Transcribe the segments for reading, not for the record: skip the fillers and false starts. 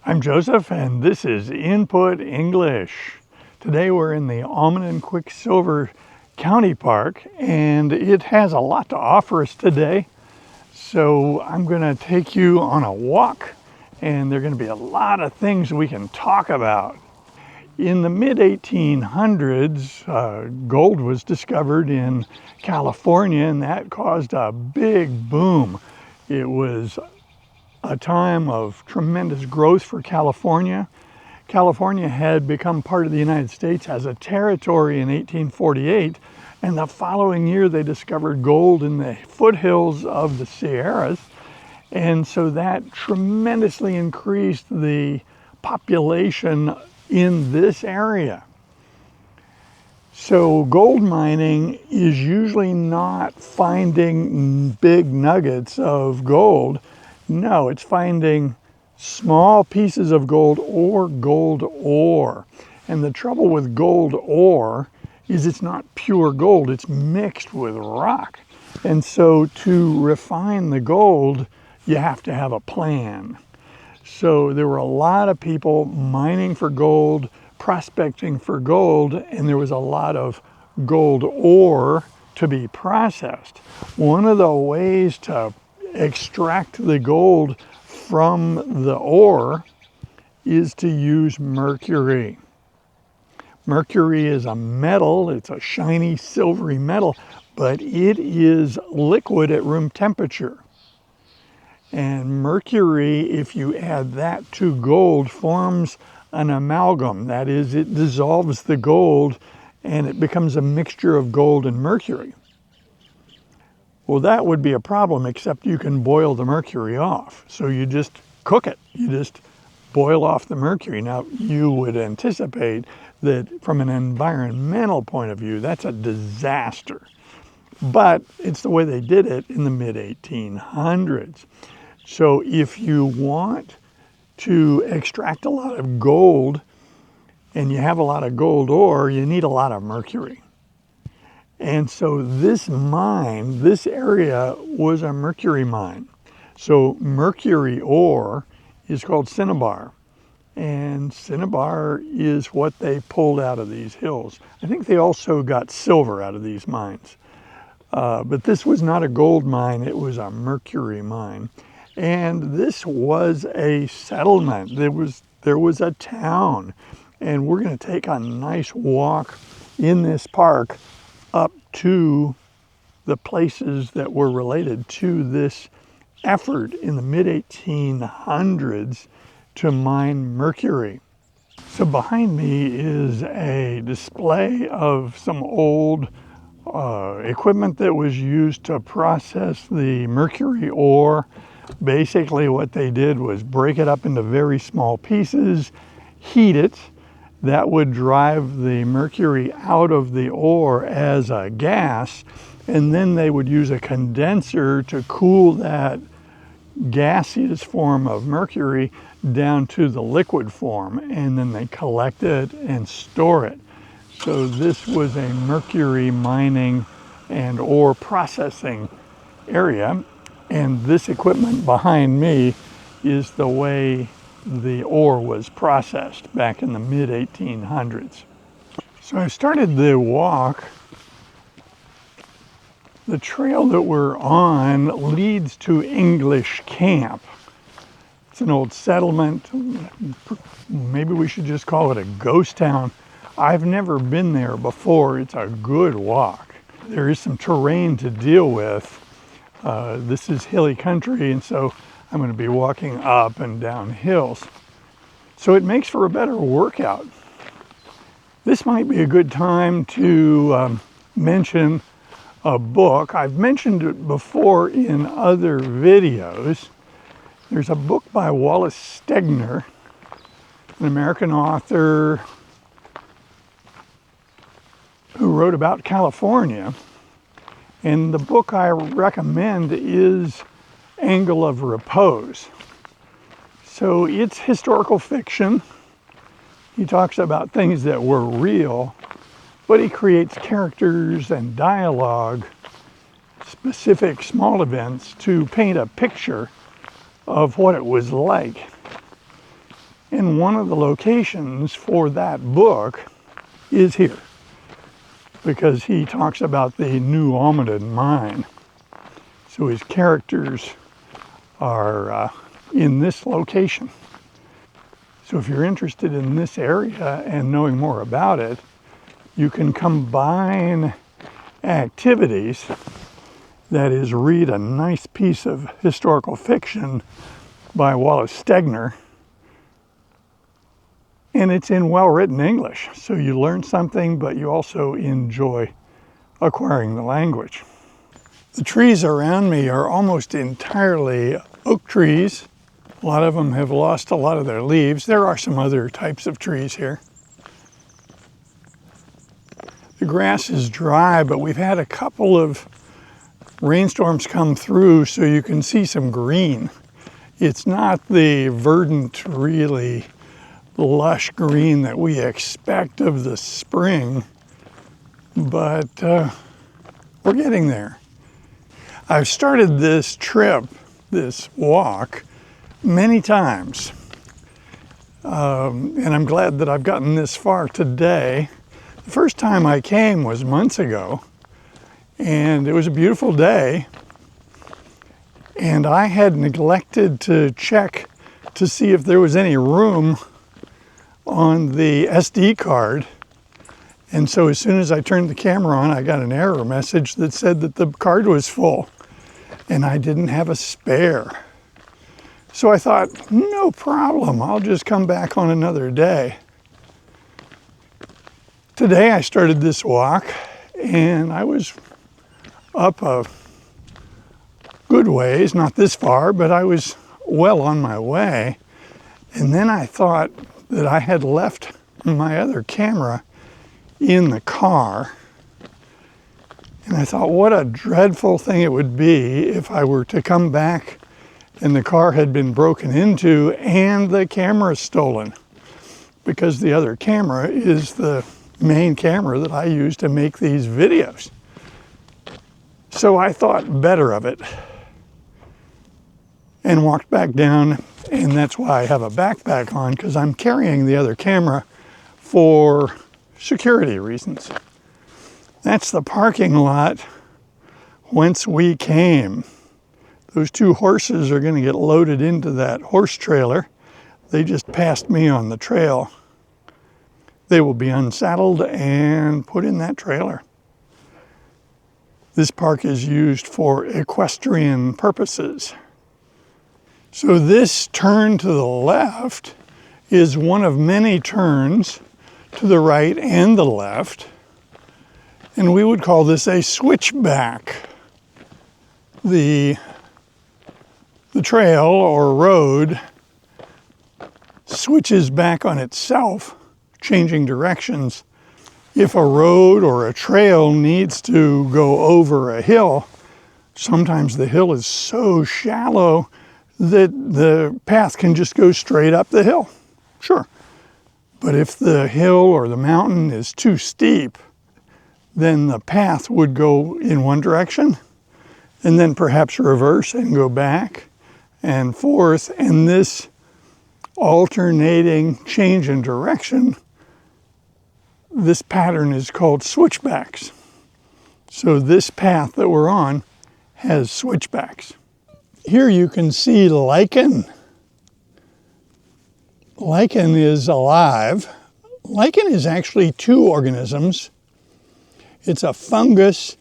I'm Joseph, and this is Input English. Today we're in the Almond and Quicksilver County Park, and it has a lot to offer us today. So I'm going to take you on a walk, and there are going to be a lot of things we can talk about. In the mid-1800s, gold was discovered in California, and that caused a big boom. It was a time of tremendous growth for California. California had become part of the United States as a territory in 1848, and the following year they discovered gold in the foothills of the Sierras, and so that tremendously increased the population in this area. So gold mining is usually not finding big nuggets of gold. No, it's finding small pieces of gold or gold ore. And the trouble with gold ore is it's not pure gold, it's mixed with rock. And so to refine the gold, you have to have a plan. So there were a lot of people mining for gold, prospecting for gold, and there was a lot of gold ore to be processed. One of the ways to extract the gold from the ore is to use mercury. Mercury is a metal, it's a shiny silvery metal, but it is liquid at room temperature. And mercury, if you add that to gold, forms an amalgam. That is, it dissolves the gold and it becomes a mixture of gold and mercury. Well, that would be a problem, except you can boil the mercury off. So you just cook it. You just boil off the mercury. Now, you would anticipate that from an environmental point of view, that's a disaster. But it's the way they did it in the mid-1800s. So if you want to extract a lot of gold and you have a lot of gold ore, you need a lot of mercury. And so this mine, this area was a mercury mine. So mercury ore is called cinnabar. And cinnabar is what they pulled out of these hills. I think they also got silver out of these mines. But this was not a gold mine, it was a mercury mine. And this was a settlement. There was a town. And we're going to take a nice walk in this park up to the places that were related to this effort in the mid-1800s to mine mercury. So behind me is a display of some old equipment that was used to process the mercury ore. Basically what they did was break it up into very small pieces, heat it. That would drive the mercury out of the ore as a gas, and then they would use a condenser to cool that gaseous form of mercury down to the liquid form, and then they collect it and store it. So this was a mercury mining and ore processing area, and this equipment behind me is the way the ore was processed back in the mid-1800s. So I started the walk. The trail that we're on leads to English Camp. It's an old settlement. Maybe we should just call it a ghost town. I've never been there before. It's a good walk. There is some terrain to deal with. This is hilly country, and so I'm going to be walking up and down hills. So it makes for a better workout. This might be a good time to mention a book. I've mentioned it before in other videos. There's a book by Wallace Stegner, an American author who wrote about California. And the book I recommend is Angle of Repose. So it's historical fiction. He talks about things that were real, but he creates characters and dialogue, specific small events to paint a picture of what it was like. And one of the locations for that book is here, because he talks about the New Almaden mine. So his characters are in this location. So if you're interested in this area and knowing more about it, you can combine activities, that is, read a nice piece of historical fiction by Wallace Stegner, and it's in well-written English. So you learn something, but you also enjoy acquiring the language. The trees around me are almost entirely oak trees. A lot of them have lost a lot of their leaves. There are some other types of trees here. The grass is dry, but we've had a couple of rainstorms come through, so you can see some green. It's not the verdant, really lush green that we expect of the spring, but we're getting there. I've started this trip, this walk, many times, and I'm glad that I've gotten this far today. The first time I came was months ago, and it was a beautiful day, and I had neglected to check to see if there was any room on the SD card. And so as soon as I turned the camera on, I got an error message that said that the card was full and I didn't have a spare. So I thought, no problem, I'll just come back on another day. Today I started this walk and I was up a good ways, not this far, but I was well on my way. And then I thought that I had left my other camera in the car. And I thought, what a dreadful thing it would be if I were to come back and the car had been broken into and the camera stolen, because the other camera is the main camera that I use to make these videos. So I thought better of it and walked back down, and that's why I have a backpack on, because I'm carrying the other camera for security reasons. That's the parking lot whence we came. Those two horses are going to get loaded into that horse trailer. They just passed me on the trail. They will be unsaddled and put in that trailer. This park is used for equestrian purposes. So this turn to the left is one of many turns to the right and the left, and we would call this a switchback. The trail or road switches back on itself, changing directions. If a road or a trail needs to go over a hill, sometimes the hill is so shallow that the path can just go straight up the hill. Sure. But if the hill or the mountain is too steep, then the path would go in one direction and then perhaps reverse and go back and forth. And this alternating change in direction, this pattern is called switchbacks. So this path that we're on has switchbacks. Here you can see lichen. Lichen is alive. Lichen is actually two organisms. It's a fungus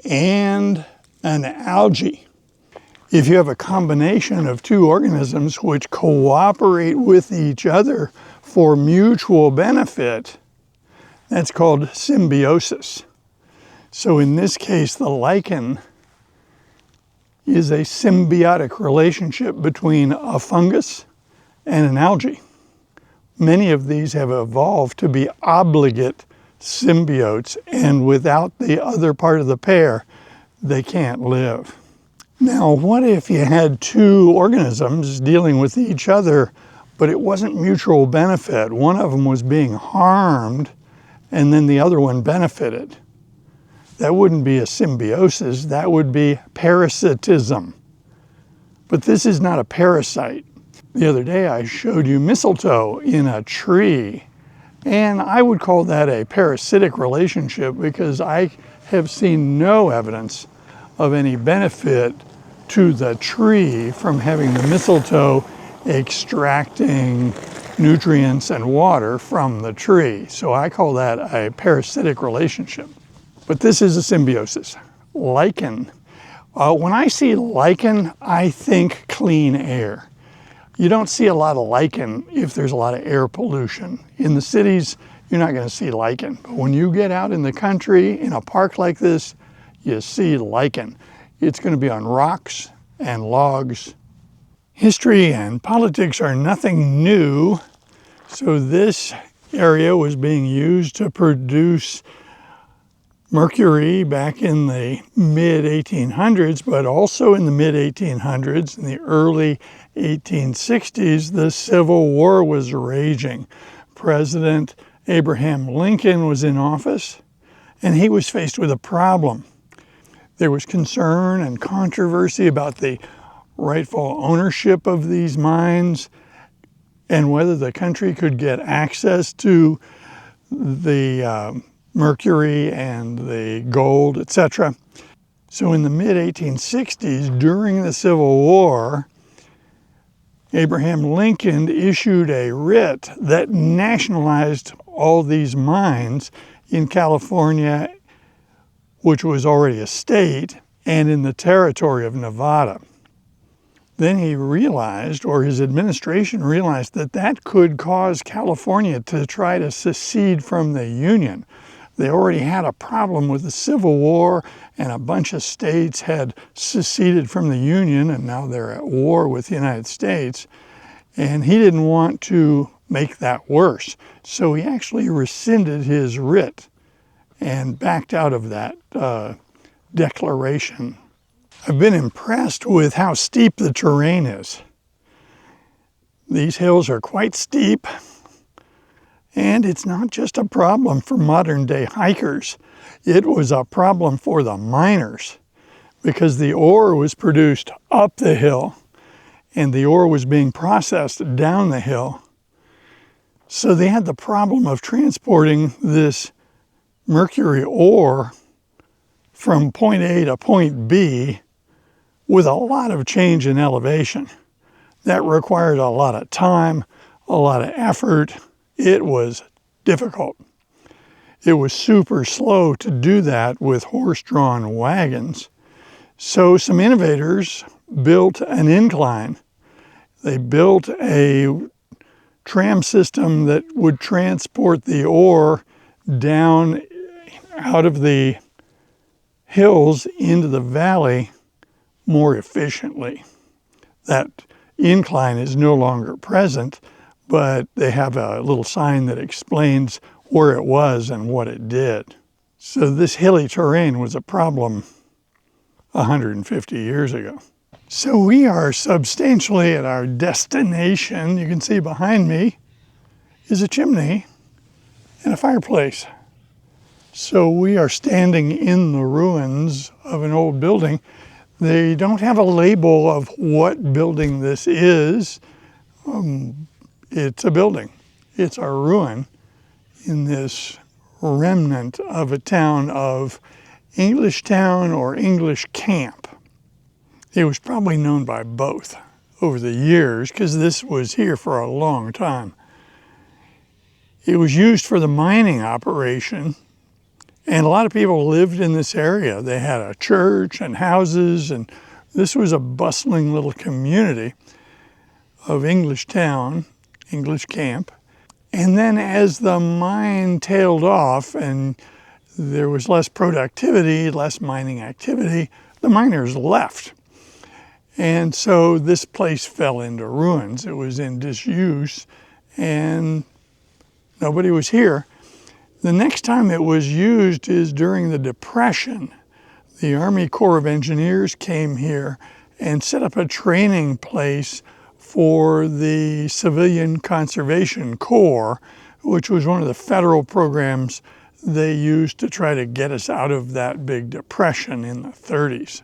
and an algae. If you have a combination of two organisms which cooperate with each other for mutual benefit, that's called symbiosis. So in this case, the lichen is a symbiotic relationship between a fungus and an algae. Many of these have evolved to be obligate symbiotes, and without the other part of the pair, they can't live. Now, what if you had two organisms dealing with each other, but it wasn't mutual benefit? One of them was being harmed, and then the other one benefited. That wouldn't be a symbiosis, that would be parasitism. But this is not a parasite. The other day I showed you mistletoe in a tree, and I would call that a parasitic relationship because I have seen no evidence of any benefit to the tree from having the mistletoe extracting nutrients and water from the tree. So I call that a parasitic relationship. But this is a symbiosis. Lichen. When I see lichen, I think clean air. You don't see a lot of lichen if there's a lot of air pollution. In the cities, you're not going to see lichen. But when you get out in the country, in a park like this, you see lichen. It's going to be on rocks and logs. History and politics are nothing new. So this area was being used to produce Mercury back in the mid-1800s, but also in the mid-1800s, in the early 1860s, the Civil War was raging. President Abraham Lincoln was in office, and he was faced with a problem. There was concern and controversy about the rightful ownership of these mines and whether the country could get access to the mercury and the gold, etc. So in the mid-1860s, during the Civil War, Abraham Lincoln issued a writ that nationalized all these mines in California, which was already a state, and in the territory of Nevada. Then he realized, or his administration realized, that that could cause California to try to secede from the Union. They already had a problem with the Civil War, and a bunch of states had seceded from the Union, and now they're at war with the United States. And he didn't want to make that worse. So he actually rescinded his writ and backed out of that declaration. I've been impressed with how steep the terrain is. These hills are quite steep, and it's not just a problem for modern day hikers. It was a problem for the miners because the ore was produced up the hill and the ore was being processed down the hill. So they had the problem of transporting this mercury ore from point A to point B with a lot of change in elevation. That required a lot of time, a lot of effort. It was difficult. It was super slow to do that with horse-drawn wagons. So some innovators built an incline. They built a tram system that would transport the ore down out of the hills into the valley more efficiently. That incline is no longer present, but they have a little sign that explains where it was and what it did. So this hilly terrain was a problem 150 years ago. So we are substantially at our destination. You can see behind me is a chimney and a fireplace. So we are standing in the ruins of an old building. They don't have a label of what building this is. It's a building. It's a ruin in this remnant of a town of English Town or English Camp. It was probably known by both over the years because this was here for a long time. It was used for the mining operation, and a lot of people lived in this area. They had a church and houses, and this was a bustling little community of English Town, English Camp. And then as the mine tailed off and there was less productivity, less mining activity, the miners left. And so this place fell into ruins. It was in disuse and nobody was here. The next time it was used is during the Depression. The Army Corps of Engineers came here and set up a training place for the Civilian Conservation Corps, which was one of the federal programs they used to try to get us out of that big depression in the 30s.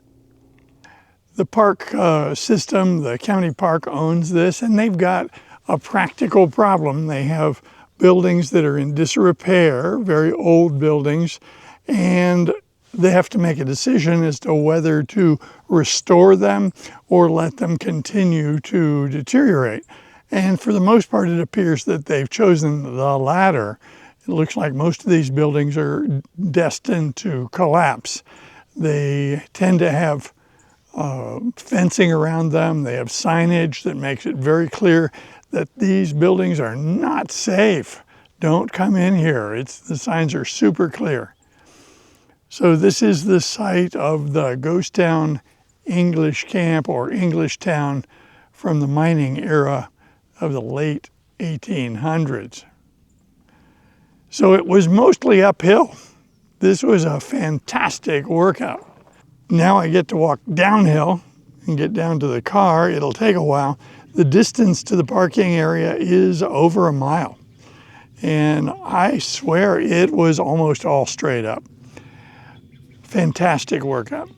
The park system, the county park owns this, and they've got a practical problem. They have buildings that are in disrepair, very old buildings, and they have to make a decision as to whether to restore them or let them continue to deteriorate. And for the most part, it appears that they've chosen the latter. It looks like most of these buildings are destined to collapse. They tend to have fencing around them. They have signage that makes it very clear that these buildings are not safe. Don't come in here. The signs are super clear. So this is the site of the ghost town English camp or English town from the mining era of the late 1800s. So it was mostly uphill. This was a fantastic workout. Now I get to walk downhill and get down to the car. It'll take a while. The distance to the parking area is over a mile. And I swear it was almost all straight up. Fantastic workout.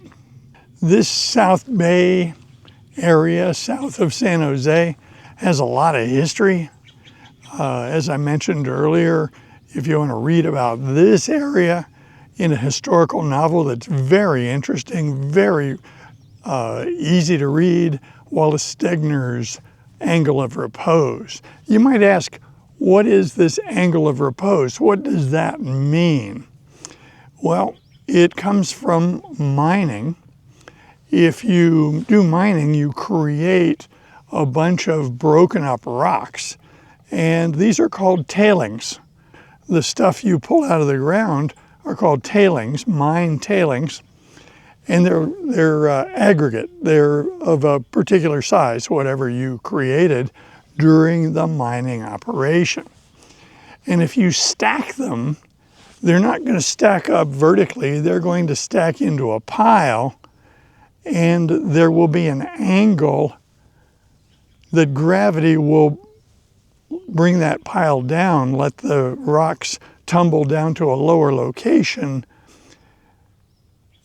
This South Bay area, south of San Jose, has a lot of history. As I mentioned earlier, if you want to read about this area in a historical novel that's very interesting, very easy to read, Wallace Stegner's Angle of Repose. You might ask, what is this angle of repose? What does that mean? Well, it comes from mining. If you do mining, you create a bunch of broken up rocks, and these are called tailings. The stuff you pull out of the ground are called tailings, mine tailings, and they're aggregate. They're of a particular size, whatever you created during the mining operation. And if you stack them, they're not going to stack up vertically, they're going to stack into a pile, and there will be an angle that gravity will bring that pile down, let the rocks tumble down to a lower location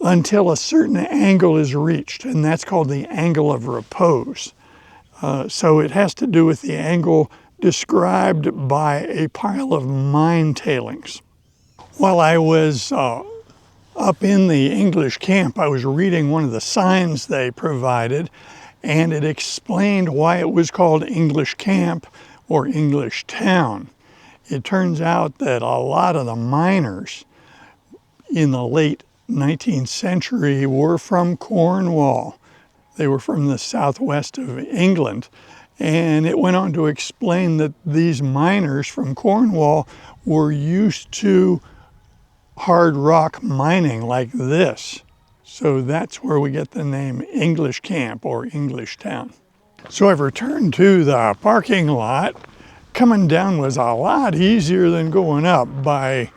until a certain angle is reached, and that's called the angle of repose. So it has to do with the angle described by a pile of mine tailings. While I was up in the English camp, I was reading one of the signs they provided, and it explained why it was called English camp or English town. It turns out that a lot of the miners in the late 19th century were from Cornwall. They were from the southwest of England. And it went on to explain that these miners from Cornwall were used to hard rock mining like this. So that's where we get the name English Camp or English Town. So I've returned to the parking lot. Coming down was a lot easier than going up by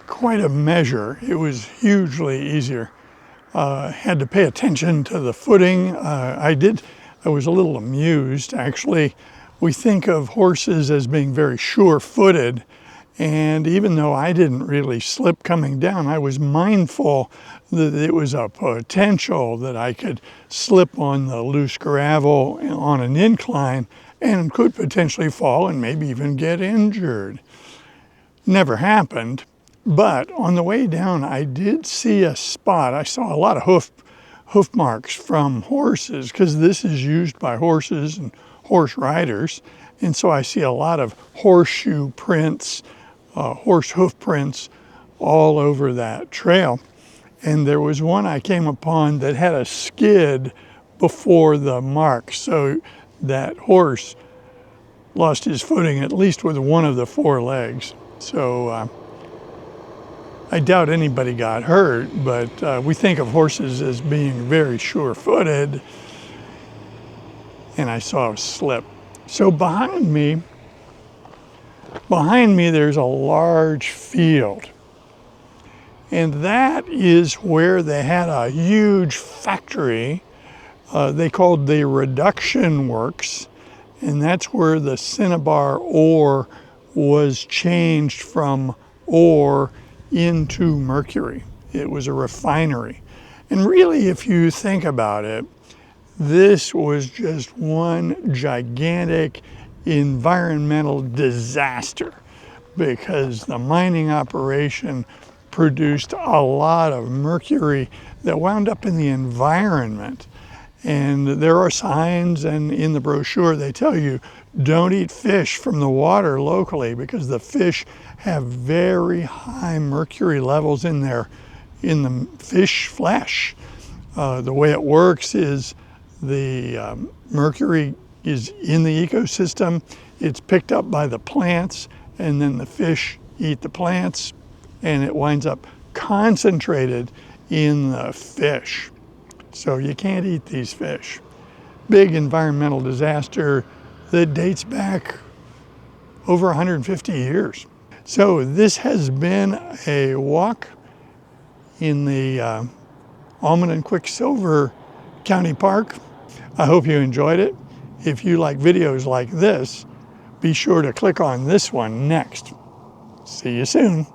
quite a measure. It was hugely easier. Had to pay attention to the footing. I was a little amused. Actually, we think of horses as being very sure-footed, and even though I didn't really slip coming down, I was mindful that it was a potential that I could slip on the loose gravel on an incline and could potentially fall and maybe even get injured. Never happened, but on the way down, I did see a spot. I saw a lot of hoof marks from horses, because this is used by horses and horse riders. And so I see a lot of horseshoe prints, horse hoof prints all over that trail. And there was one I came upon that had a skid before the mark. So that horse lost his footing at least with one of the four legs. So I doubt anybody got hurt, but we think of horses as being very sure-footed, and I saw a slip. So behind me there's a large field, and that is where they had a huge factory they called the reduction works, and that's where the cinnabar ore was changed from ore into mercury. It was a refinery. And really, if you think about it, this was just one gigantic environmental disaster because the mining operation produced a lot of mercury that wound up in the environment. And there are signs, and in the brochure they tell you, don't eat fish from the water locally because the fish have very high mercury levels in the fish flesh. The way it works is the mercury is in the ecosystem, it's picked up by the plants, and then the fish eat the plants, and it winds up concentrated in the fish. So you can't eat these fish. Big environmental disaster that dates back over 150 years. So this has been a walk in the Almond and Quicksilver County Park. I hope you enjoyed it. If you like videos like this, be sure to click on this one next. See you soon.